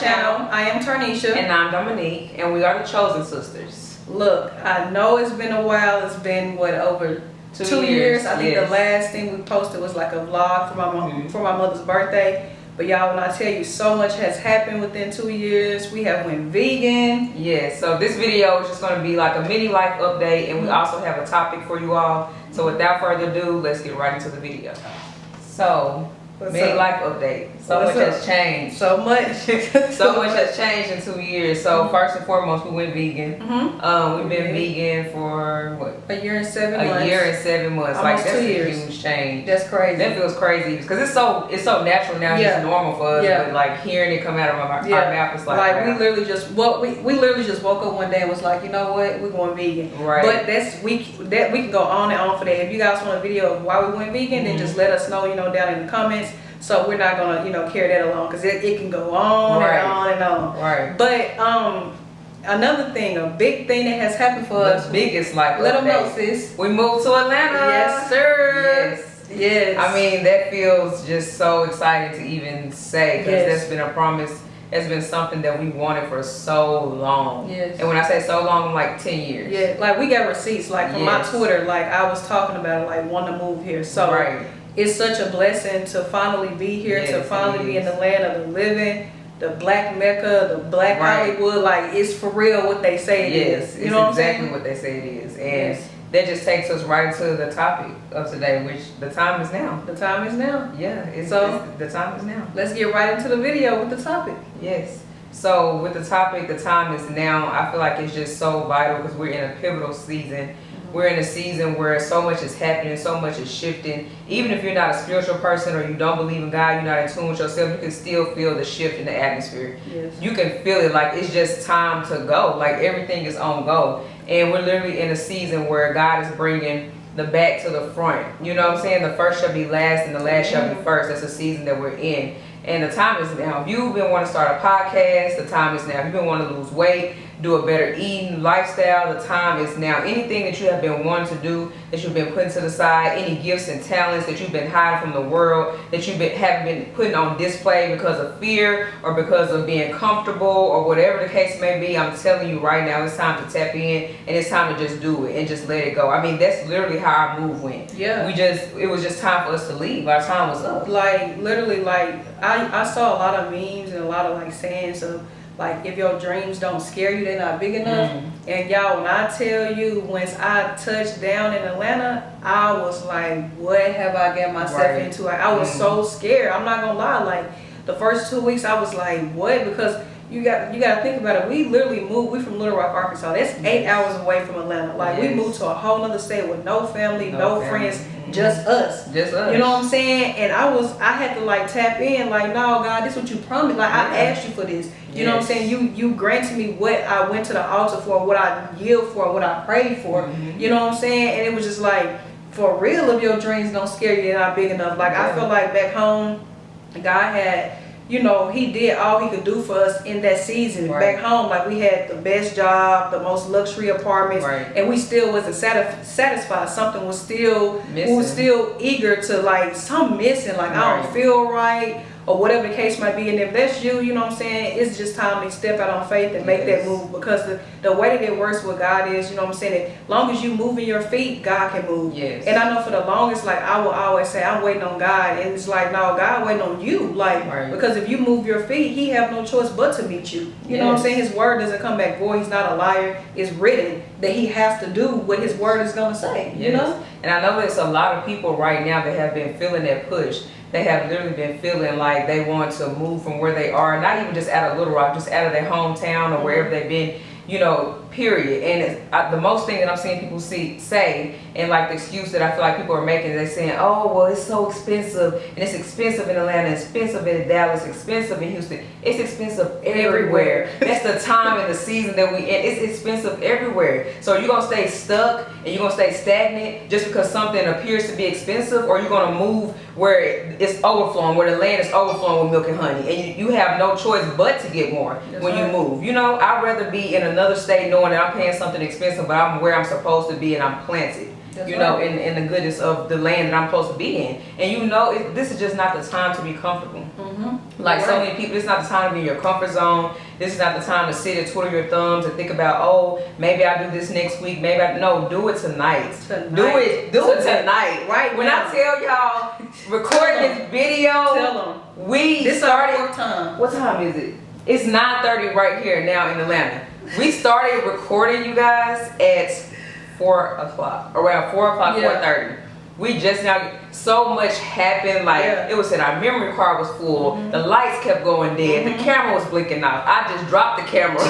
channel. I am Tarnisha. And I'm Dominique, and we are the Chosen Sisters. Look, I know it's been a while. It's been, what, over 2 years? I think the last thing we posted was like a vlog for my mom, for my mother's birthday. But y'all, when I tell you so much has happened within 2 years, we have went vegan. Yes, so this video is just going to be like a mini life update, and we also have a topic for you all. So without further ado, let's get right into the video. So, mini life update. So much has changed. So much. So much has changed in 2 years. So first and foremost, we went vegan. We've been vegan for what? A year and 7 months. A year and 7 months. Almost like that's 2 years. A huge change. That's crazy. That feels crazy because it's so natural now. It's normal for us. But like hearing it come out of our mouth, it's like wow. we literally just we literally just woke up one day and was like, you know what, we're going vegan. Right. But we can go on and on for that. If you guys want a video of why we went vegan, then just let us know, down in the comments. So we're not gonna, carry that along because it can go on and on and on. Right. But another thing, a big thing that has happened for us. The biggest life update. Let them know, sis. We moved to Atlanta. Yes, sir. Yes. I mean, that feels just so exciting to even say because that's been a promise. It's been something that we wanted for so long. Yes. And when I say so long, like 10 years. Yeah. Like we got receipts. Like from my Twitter, like I was talking about it, like wanting to move here. So it's such a blessing to finally be here, to finally be in the land of the living, the Black Mecca, the Black Hollywood. Like it's for real what they say it is. You know exactly what they say it is. And that just takes us right into the topic of today, which the time is now. The time is now. Yeah. The time is now. Let's get right into the video with the topic. Yes. So with the topic, the time is now. I feel like it's just so vital because we're in a pivotal season. We're in a season where so much is happening, so much is shifting. Even if you're not a spiritual person or you don't believe in God, you're not in tune with yourself, you can still feel the shift in the atmosphere. Yes. You can feel it like it's just time to go. Like everything is on go. And we're literally in a season where God is bringing the back to the front. You know what I'm saying? The first shall be last and the last shall be first. That's the season that we're in. And the time is now. If you've been wanting to start a podcast, the time is now. If you've been wanting to lose weight, do a better eating lifestyle, the time is now. Anything that you have been wanting to do, that you've been putting to the side, any gifts and talents that you've been hiding from the world, that you haven't been putting on display because of fear or because of being comfortable or whatever the case may be, I'm telling you right now, it's time to tap in and it's time to just do it and just let it go. I mean, that's literally how our move went. Yeah. It was just time for us to leave. Our time was up. Like, literally, like, I saw a lot of memes and a lot of, like, sayings of, like, if your dreams don't scare you, they're not big enough. And y'all, when I tell you, once I touched down in Atlanta, I was like, what have I got myself into? Like, I was so scared. I'm not gonna lie. Like, the first 2 weeks, I was like, what? Because you got to think about it. We literally moved. We from Little Rock, Arkansas. That's 8 hours away from Atlanta. Like, we moved to a whole other state with no family, no friends. Just us. Just us. You know what I'm saying? And I had to like tap in, like, no, God, this is what you promised. Like, I asked you for this. You know what I'm saying? You granted me what I went to the altar for, what I yield for, what I prayed for. You know what I'm saying? And it was just like, for real, if your dreams don't scare you, they're not big enough. Like, I feel like back home, God had, he did all he could do for us in that season. Back home, like, we had the best job, the most luxury apartments, and we still wasn't satisfied. Something was still missing. We were still eager to, like, something missing. Like, I don't feel right, or whatever the case might be. And if that's you, you know what I'm saying, it's just time to step out on faith and make that move. Because the way that it works with God is, you know what I'm saying, as long as you moving your feet, God can move. And I know for the longest, like, I will always say, I'm waiting on God. And it's like, no, God waiting on you. Like, because if you move your feet, he have no choice but to meet you. You know what I'm saying? His word doesn't come back void. He's not a liar. It's written that he has to do what his word is going to say, you know? And I know there's a lot of people right now that have been feeling that push. They have literally been feeling like they want to move from where they are, not even just out of Little Rock, just out of their hometown or wherever they've been, period. And the most thing that I'm seeing people say, and like the excuse that I feel like people are making, they're saying, oh, well, it's so expensive, and it's expensive in Atlanta, expensive in Dallas, expensive in Houston. It's expensive everywhere. That's the time and the season that we in. It's expensive everywhere. So you're going to stay stuck and you're going to stay stagnant just because something appears to be expensive, or you're going to move where it's overflowing, where the land is overflowing with milk and honey, and you have no choice but to get more when you move. I'd rather be in another state knowing that I'm paying something expensive, but I'm where I'm supposed to be and I'm planted. In the goodness of the land that I'm supposed to be in. And this is just not the time to be comfortable. Like so Right. many people, it's not the time to be in your comfort zone. This is not the time to sit and twiddle your thumbs and think about, oh, maybe I'll do this next week. Maybe no, do it tonight. Do it tonight. Right when now. I tell y'all, recording this video, Tell them. we This started. our 4th time. What time is it? It's 9:30 right here now in Atlanta. We started recording, you guys, at 4 o'clock, around 4 o'clock, Yeah. 4:30. We just now, so much happened, like Yeah. it was said our memory card was full, the lights kept going dead, the camera was blinking off. I just dropped the camera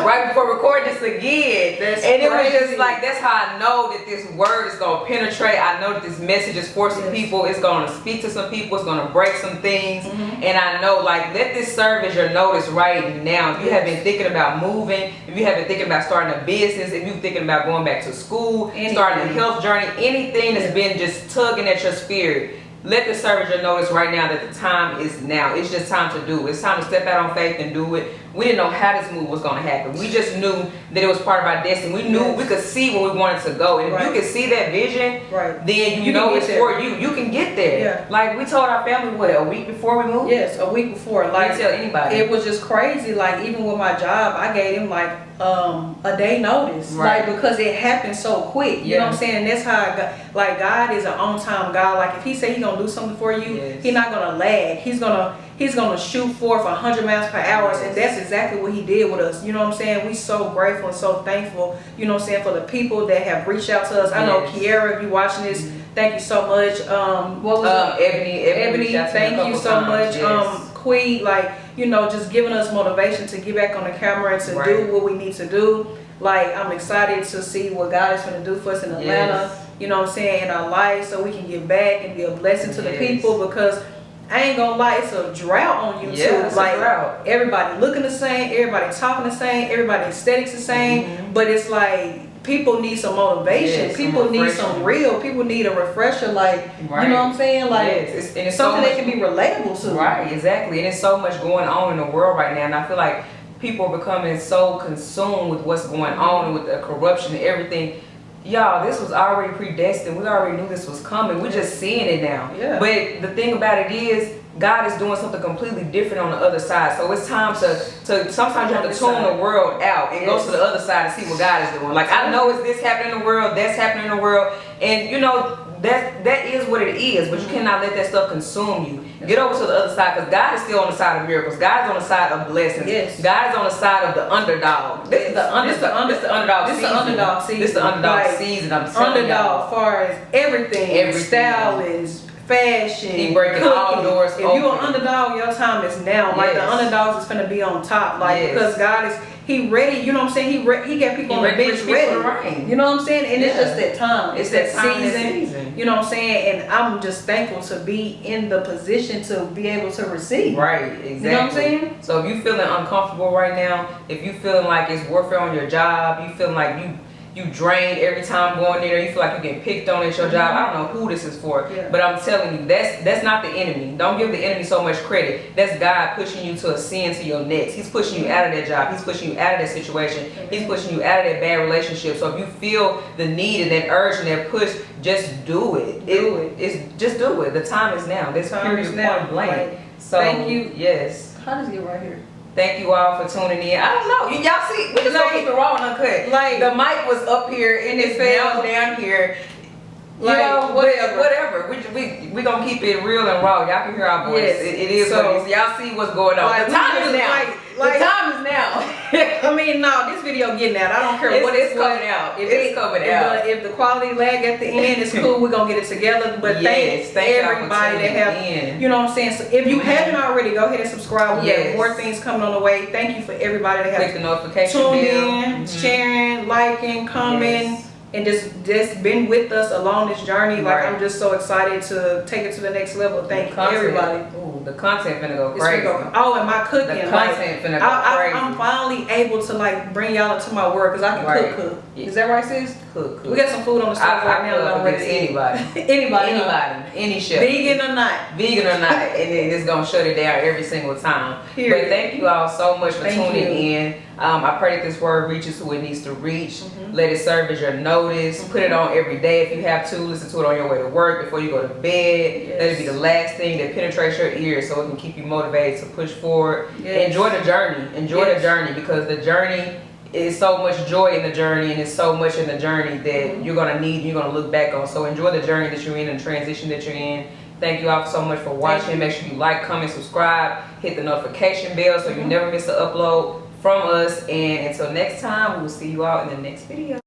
right before recording this again. That's and it was crazy. just like, that's how I know that this word is gonna penetrate. I know that this message is for some people, it's gonna speak to some people, it's gonna break some things. And I know, like, let this serve as your notice right now. If you have been thinking about moving, if you have been thinking about starting a business, if you're thinking about going back to school, starting a health journey, anything that's been just tugging at your spirit, let this serve as your notice right now that the time is now. It's just time to do it. It's time to step out on faith and do it. We didn't know how this move was going to happen. We just knew that it was part of our destiny. We knew we could see where we wanted to go. And if you can see that vision, then you know it's for you. You can get there. Yeah. Like we told our family, what, a week before we moved? Yes, a week before. Like, I didn't tell anybody. It was just crazy. Like, even with my job, I gave him like a day notice. Right. Like, because it happened so quick. You know what I'm saying? And that's how like God is an on-time God. Like, if he say he gonna do something for you, he's not gonna lag. He's gonna shoot forth 100 miles per hour. And that's exactly what he did with us. You know what I'm saying? We so grateful and so thankful, you know what I'm saying, for the people that have reached out to us. I know Kiara, if you watching this, thank you so much. What was it? Ebony, thank you so much. Quee, like, you know, just giving us motivation to get back on the camera and to do what we need to do. Like, I'm excited to see what God is going to do for us in Atlanta, you know what I'm saying, in our life, so we can get back and be a blessing to the people, because I ain't gonna lie, it's a drought on YouTube. Like, everybody looking the same, everybody talking the same, everybody aesthetics the same, but it's like, people need some motivation. People need some real. People need a refresher. Like, you know what I'm saying? Like, it's something that can be relatable to. Right, exactly. And there's so much going on in the world right now. And I feel like people are becoming so consumed with what's going on, with the corruption and everything. Y'all, this was already predestined. We already knew this was coming. We're just seeing it now. Yeah. But the thing about it is, God is doing something completely different on the other side. So it's time to sometimes you have to tune the world out and go to the other side and see what God is doing. Like, I know it's this happening in the world, that's happening in the world, and you know, that is what it is, but you cannot let that stuff consume you. Get over to the other side, because God is still on the side of miracles. God is on the side of blessings. God is on the side of the underdog. This is the underdog season. This is the underdog season. I'm telling underdog as far as everything. Stylist, fashion, he breaking all doors open. If you an underdog, your time is now. Like, the underdogs is gonna be on top. Like, because God is, he ready. You know what I'm saying? He got people on the bench ready. You know what I'm saying? And it's just that time. It's that season. You know what I'm saying? And I'm just thankful to be in the position to be able to receive. Right, exactly. You know what I'm saying? So if you feeling uncomfortable right now, if you feeling like it's warfare on your job, you feeling like you drained every time going there, you feel like you're getting picked on at your job. I don't know who this is for, but I'm telling you, that's not the enemy. Don't give the enemy so much credit. That's God pushing you to ascend to your next. He's pushing you out of that job. He's pushing you out of that situation. He's pushing you out of that bad relationship. So if you feel the need and that urge and that push, just do it. Just do it. The time is now. This period point blank. So thank you. Yes. How does it get right here? Thank you all for tuning in. I don't know. Y'all see, we just gonna keep it raw and uncut. Like, the mic was up here and it fell down here. Like, you know, whatever. We gonna keep it real and raw. Y'all can hear our voice. It is what it is. Y'all see what's going on. Like, the time is now. The time is now. I mean, no, this video getting out. I don't care what it's coming out. If the quality lag at the end is cool, we're gonna get it together. But thank everybody that have, you know what I'm saying. So if you haven't already, go ahead and subscribe. We have more things coming on the way. Thank you for everybody that have click the notification tuned in, sharing, liking, commenting. And just been with us along this journey. Like, I'm just so excited to take it to the next level. Thank everybody. Ooh, the content finna go crazy. Oh, and my cooking. The content finna go crazy. I'm finally able to, like, bring y'all into my work, because I can cook. Is that right, sis? cook. We got some food on the stove right now that I'm ready to eat. Anybody, any chef. Vegan or not. Vegan or not, and it's gonna shut it down every single time. Period. But thank you all so much for Thank tuning you. in. I pray that this word reaches who it needs to reach. Let it serve as your notice. Put it on every day if you have to. Listen to it on your way to work, before you go to bed. Yes. Let it be the last thing that penetrates your ears so it can keep you motivated to push forward. Yes. Enjoy the journey. Enjoy Yes. the journey, because the journey is so much joy in the journey, and it's so much in the journey that you're gonna need and you're gonna look back on. So enjoy the journey that you're in and the transition that you're in. Thank you all so much for watching. Make sure you like, comment, subscribe, hit the notification bell so you never miss an upload from us. And until next time, we will see you all in the next video.